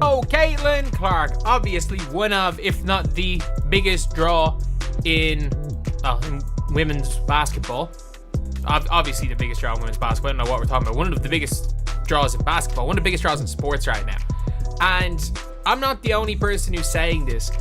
Oh, Caitlin Clark, obviously one of, if not the biggest draw in women's basketball. Obviously the biggest draw in women's basketball. I don't know what we're talking about. One of the biggest draws in basketball. One of the biggest draws in sports right now. And I'm not the only person who's saying this.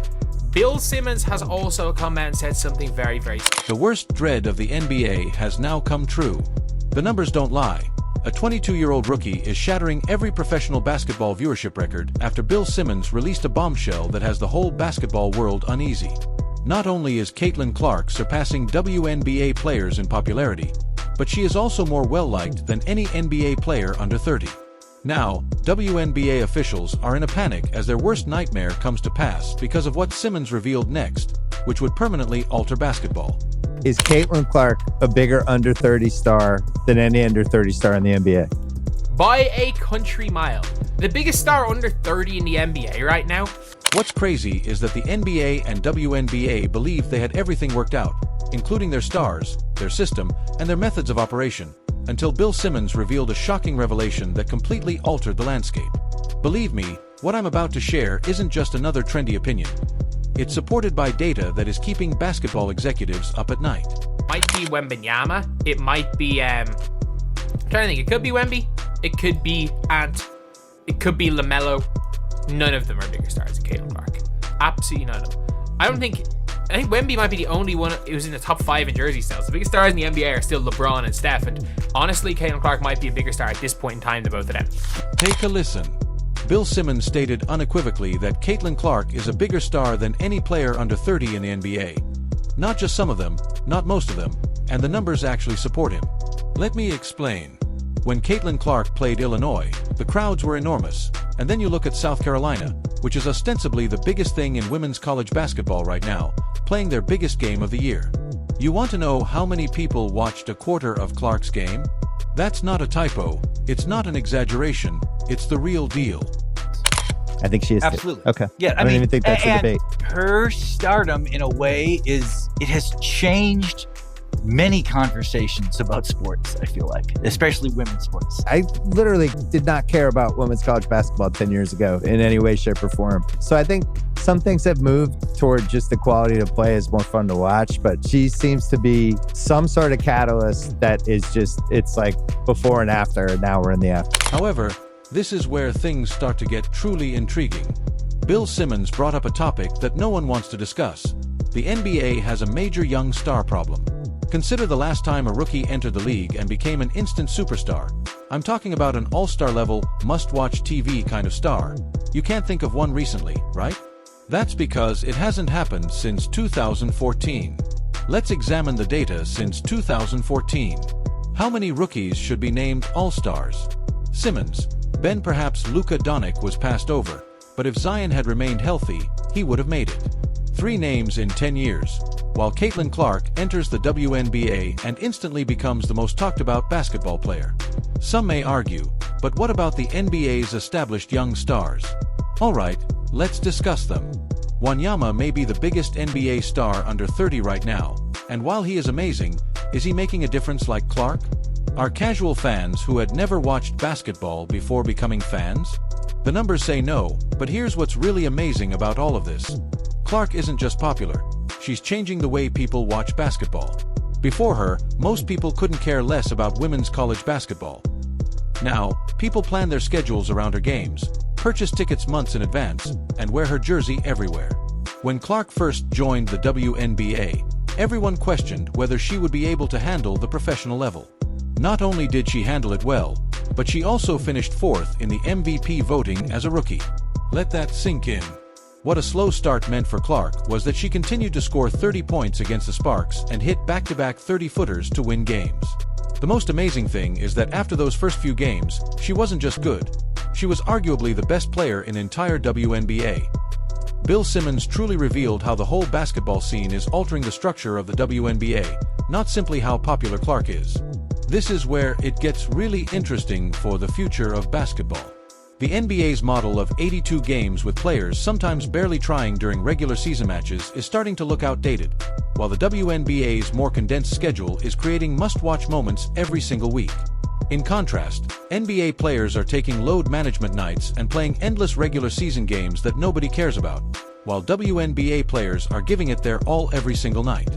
Bill Simmons has also come out and said something very, very... The worst dread of the NBA has now come true. The numbers don't lie. A 22-year-old rookie is shattering every professional basketball viewership record after Bill Simmons released a bombshell that has the whole basketball world uneasy. Not only is Caitlin Clark surpassing WNBA players in popularity, but she is also more well-liked than any NBA player under 30. Now, WNBA officials are in a panic as their worst nightmare comes to pass because of what Simmons revealed next, which would permanently alter basketball. Is Caitlin Clark a bigger under 30 star than any under 30 star in the NBA? By a country mile. The biggest star under 30 in the NBA right now. What's crazy is that the NBA and WNBA believed they had everything worked out, including their stars, their system, and their methods of operation, until Bill Simmons revealed a shocking revelation that completely altered the landscape. Believe me, what I'm about to share isn't just another trendy opinion. It's supported by data that is keeping basketball executives up at night. Might be Wembanyama. It might be, I'm trying to think. It could be Wemby. It could be Ant. It could be LaMelo. None of them are bigger stars than Caitlin Clark. Absolutely none of them. I think Wemby might be the only one who's in the top 5 in jersey sales. The biggest stars in the NBA are still LeBron and Steph, and honestly, Caitlin Clark might be a bigger star at this point in time than both of them. Take a listen. Bill Simmons stated unequivocally that Caitlin Clark is a bigger star than any player under 30 in the NBA. Not just some of them, not most of them, and the numbers actually support him. Let me explain. When Caitlin Clark played Illinois, the crowds were enormous, and then you look at South Carolina, which is ostensibly the biggest thing in women's college basketball right now, playing their biggest game of the year. You want to know how many people watched a quarter of Clark's game? That's not a typo, it's not an exaggeration, it's the real deal. I think she is. Absolutely. Okay. Yeah, I don't even think that's a debate. Her stardom, in a way, it has changed many conversations about sports, I feel like, especially women's sports. I literally did not care about women's college basketball 10 years ago in any way, shape, or form. So I think some things have moved toward just the quality to play is more fun to watch, but she seems to be some sort of catalyst that is just, it's like before and after, and now we're in the after. However, this is where things start to get truly intriguing. Bill Simmons brought up a topic that no one wants to discuss. The NBA has a major young star problem. Consider the last time a rookie entered the league and became an instant superstar. I'm talking about an all-star level, must-watch TV kind of star. You can't think of one recently, right? That's because it hasn't happened since 2014. Let's examine the data since 2014. How many rookies should be named all-stars? Simmons, Ben, perhaps Luka Doncic was passed over, but if Zion had remained healthy, he would have made it. 3 names in 10 years. While Caitlin Clark enters the WNBA and instantly becomes the most talked about basketball player. Some may argue, but what about the NBA's established young stars? Alright, let's discuss them. Wembanyama may be the biggest NBA star under 30 right now, and while he is amazing, is he making a difference like Clark? Are casual fans who had never watched basketball before becoming fans? The numbers say no, but here's what's really amazing about all of this. Clark isn't just popular. She's changing the way people watch basketball. Before her, most people couldn't care less about women's college basketball. Now, people plan their schedules around her games, purchase tickets months in advance, and wear her jersey everywhere. When Clark first joined the WNBA, everyone questioned whether she would be able to handle the professional level. Not only did she handle it well, but she also finished 4th in the MVP voting as a rookie. Let that sink in. What a slow start meant for Clark was that she continued to score 30 points against the Sparks and hit back-to-back 30-footers to win games. The most amazing thing is that after those first few games, she wasn't just good. She was arguably the best player in the entire WNBA. Bill Simmons truly revealed how the whole basketball scene is altering the structure of the WNBA, not simply how popular Clark is. This is where it gets really interesting for the future of basketball. The NBA's model of 82 games with players sometimes barely trying during regular season matches is starting to look outdated, while the WNBA's more condensed schedule is creating must-watch moments every single week. In contrast, NBA players are taking load management nights and playing endless regular season games that nobody cares about, while WNBA players are giving it their all every single night.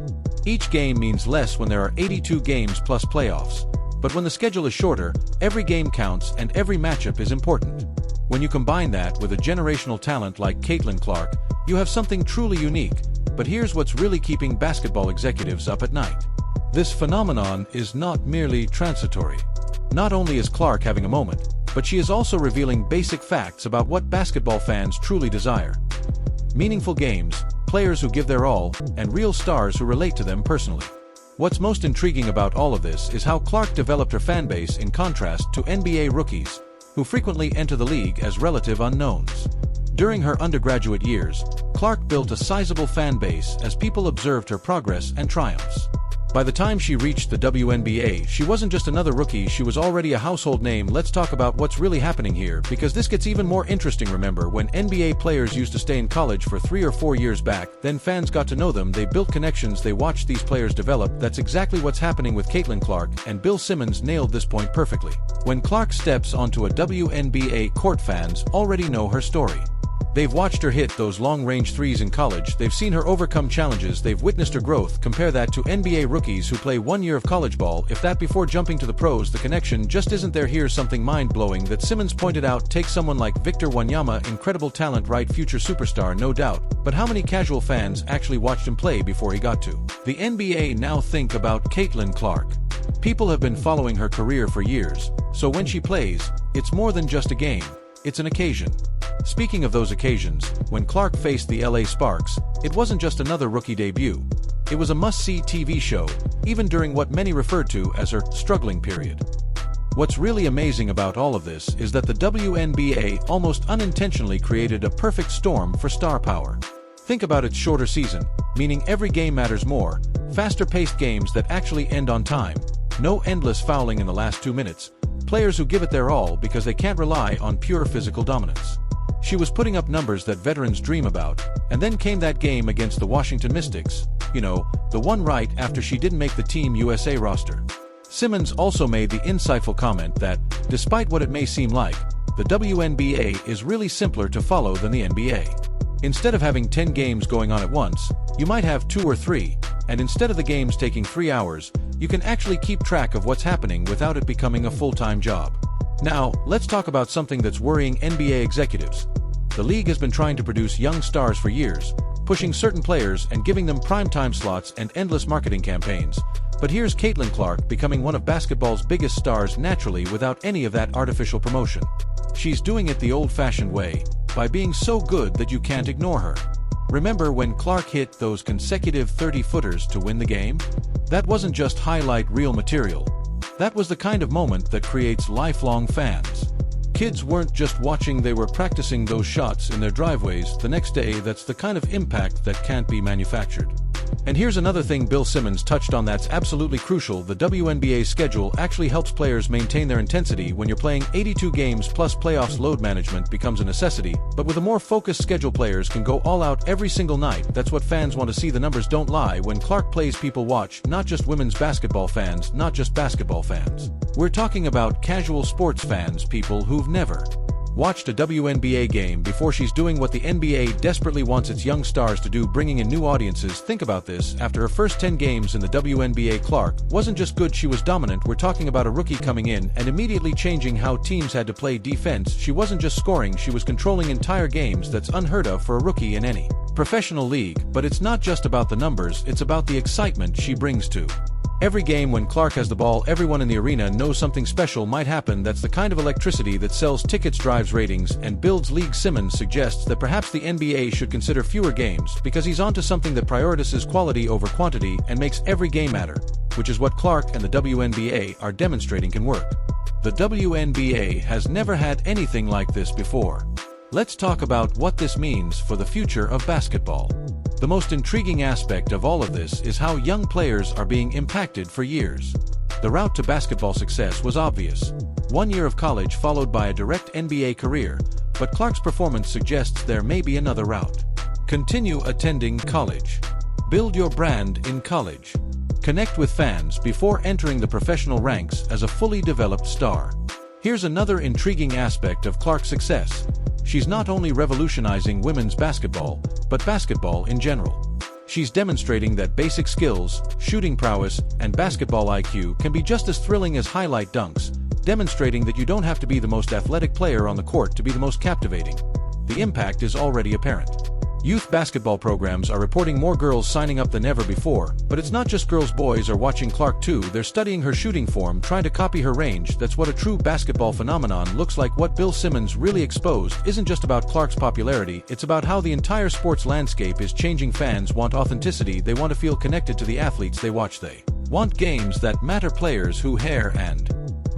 Each game means less when there are 82 games plus playoffs, but when the schedule is shorter, every game counts and every matchup is important. When you combine that with a generational talent like Caitlin Clark, you have something truly unique. But here's what's really keeping basketball executives up at night. This phenomenon is not merely transitory. Not only is Clark having a moment, but she is also revealing basic facts about what basketball fans truly desire. Meaningful games, players who give their all, and real stars who relate to them personally. What's most intriguing about all of this is how Clark developed her fan base in contrast to NBA rookies, who frequently enter the league as relative unknowns. During her undergraduate years, Clark built a sizable fan base as people observed her progress and triumphs. By the time she reached the WNBA, she wasn't just another rookie, she was already a household name. Let's talk about what's really happening here, because this gets even more interesting. Remember, when NBA players used to stay in college for 3 or 4 years back, then fans got to know them, they built connections, they watched these players develop. That's exactly what's happening with Caitlin Clark, and Bill Simmons nailed this point perfectly. When Clark steps onto a WNBA court, fans already know her story. They've watched her hit those long-range threes in college, they've seen her overcome challenges, they've witnessed her growth. Compare that to NBA rookies who play 1 year of college ball, if that before jumping to the pros. The connection just isn't there. Here's something mind-blowing that Simmons pointed out. Take someone like Victor Wanyama, incredible talent, right, future superstar, no doubt, but how many casual fans actually watched him play before he got to the NBA? Now think about Caitlin Clark. People have been following her career for years, so when she plays, it's more than just a game, it's an occasion. Speaking of those occasions, when Clark faced the LA Sparks, it wasn't just another rookie debut. It was a must-see TV show, even during what many referred to as her struggling period. What's really amazing about all of this is that the WNBA almost unintentionally created a perfect storm for star power. Think about its shorter season, meaning every game matters more, faster-paced games that actually end on time, no endless fouling in the last 2 minutes, players who give it their all because they can't rely on pure physical dominance. She was putting up numbers that veterans dream about, and then came that game against the Washington Mystics, the one right after she didn't make the Team USA roster. Simmons also made the insightful comment that, despite what it may seem like, the WNBA is really simpler to follow than the NBA. Instead of having 10 games going on at once, you might have 2 or 3, and instead of the games taking 3 hours, you can actually keep track of what's happening without it becoming a full-time job. Now, let's talk about something that's worrying NBA executives. The league has been trying to produce young stars for years, pushing certain players and giving them prime-time slots and endless marketing campaigns. But here's Caitlin Clark becoming one of basketball's biggest stars naturally without any of that artificial promotion. She's doing it the old-fashioned way, by being so good that you can't ignore her. Remember when Clark hit those consecutive 30-footers to win the game? That wasn't just highlight reel material. That was the kind of moment that creates lifelong fans. Kids weren't just watching, they were practicing those shots in their driveways the next day. That's the kind of impact that can't be manufactured. And here's another thing Bill Simmons touched on that's absolutely crucial. The WNBA's schedule actually helps players maintain their intensity. When you're playing 82 games plus playoffs, load management becomes a necessity, but with a more focused schedule, players can go all out every single night. That's what fans want to see. The numbers don't lie. When Clark plays, people watch, not just women's basketball fans, not just basketball fans. We're talking about casual sports fans, people who've never watched a WNBA game before. She's doing what the NBA desperately wants its young stars to do, bringing in new audiences. Think about this. After her first 10 games in the WNBA, Clark wasn't just good, she was dominant. We're talking about a rookie coming in and immediately changing how teams had to play defense. She wasn't just scoring, she was controlling entire games. That's unheard of for a rookie in any professional league. But it's not just about the numbers, it's about the excitement she brings to every game. When Clark has the ball, everyone in the arena knows something special might happen. That's the kind of electricity that sells tickets, drives ratings, and builds league. Simmons suggests that perhaps the NBA should consider fewer games, because he's onto something that prioritizes quality over quantity and makes every game matter, which is what Clark and the WNBA are demonstrating can work. The WNBA has never had anything like this before. Let's talk about what this means for the future of basketball. The most intriguing aspect of all of this is how young players are being impacted for years. The route to basketball success was obvious. 1 year of college followed by a direct NBA career, but Clark's performance suggests there may be another route. Continue attending college. Build your brand in college. Connect with fans before entering the professional ranks as a fully developed star. Here's another intriguing aspect of Clark's success. She's not only revolutionizing women's basketball, but basketball in general. She's demonstrating that basic skills, shooting prowess, and basketball IQ can be just as thrilling as highlight dunks, demonstrating that you don't have to be the most athletic player on the court to be the most captivating. The impact is already apparent. Youth basketball programs are reporting more girls signing up than ever before, but it's not just girls. Boys are watching Clark too. They're studying her shooting form, trying to copy her range. That's what a true basketball phenomenon looks like. What Bill Simmons really exposed isn't just about Clark's popularity, it's about how the entire sports landscape is changing. Fans want authenticity, they want to feel connected to the athletes they watch. They want games that matter, players who hair and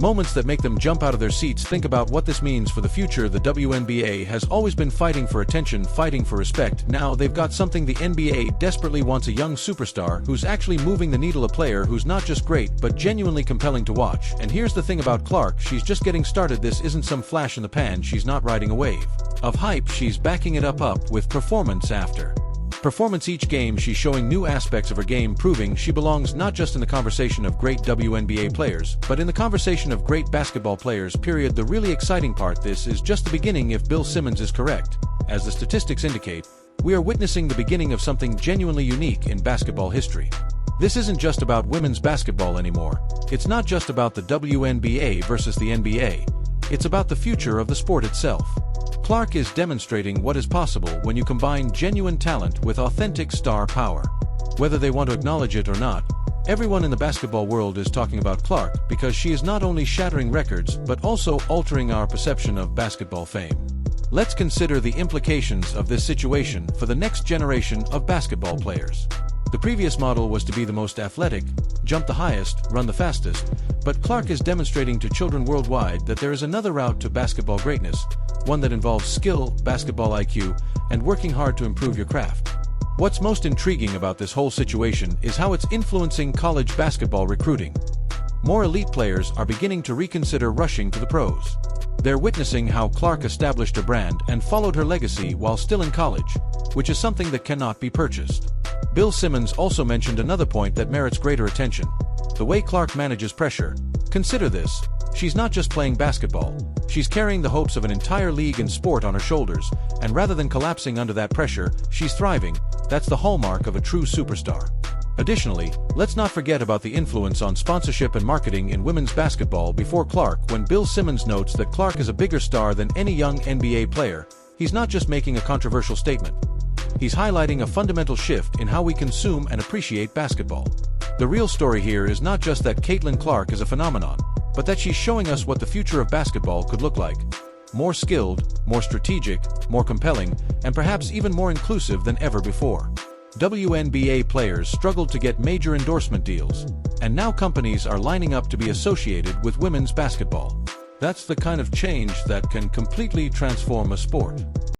moments that make them jump out of their seats. Think about what this means for the future. The WNBA has always been fighting for attention, fighting for respect. Now they've got something the NBA desperately wants: a young superstar who's actually moving the needle, a player who's not just great, but genuinely compelling to watch. And here's the thing about Clark, she's just getting started. This isn't some flash in the pan. She's not riding a wave of hype. She's backing it up with performance after performance. Each game she's showing new aspects of her game, proving she belongs not just in the conversation of great WNBA players, but in the conversation of great basketball players, period. The really exciting part: this is just the beginning. If Bill Simmons is correct, as the statistics indicate, we are witnessing the beginning of something genuinely unique in basketball history. This isn't just about women's basketball anymore. It's not just about the WNBA versus the NBA. It's about the future of the sport itself. Clark is demonstrating what is possible when you combine genuine talent with authentic star power. Whether they want to acknowledge it or not, everyone in the basketball world is talking about Clark because she is not only shattering records but also altering our perception of basketball fame. Let's consider the implications of this situation for the next generation of basketball players. The previous model was to be the most athletic, jump the highest, run the fastest, but Clark is demonstrating to children worldwide that there is another route to basketball greatness, one that involves skill, basketball IQ, and working hard to improve your craft. What's most intriguing about this whole situation is how it's influencing college basketball recruiting. More elite players are beginning to reconsider rushing to the pros. They're witnessing how Clark established her brand and followed her legacy while still in college, which is something that cannot be purchased. Bill Simmons also mentioned another point that merits greater attention: the way Clark manages pressure. Consider this. She's not just playing basketball. She's carrying the hopes of an entire league and sport on her shoulders, and rather than collapsing under that pressure, she's thriving. That's the hallmark of a true superstar. Additionally, let's not forget about the influence on sponsorship and marketing in women's basketball. Before Clark, when Bill Simmons notes that Clark is a bigger star than any young NBA player, he's not just making a controversial statement. He's highlighting a fundamental shift in how we consume and appreciate basketball. The real story here is not just that Caitlin Clark is a phenomenon, but that she's showing us what the future of basketball could look like: more skilled, more strategic, more compelling, and perhaps even more inclusive than ever before. WNBA players struggled to get major endorsement deals, and now companies are lining up to be associated with women's basketball. That's the kind of change that can completely transform a sport.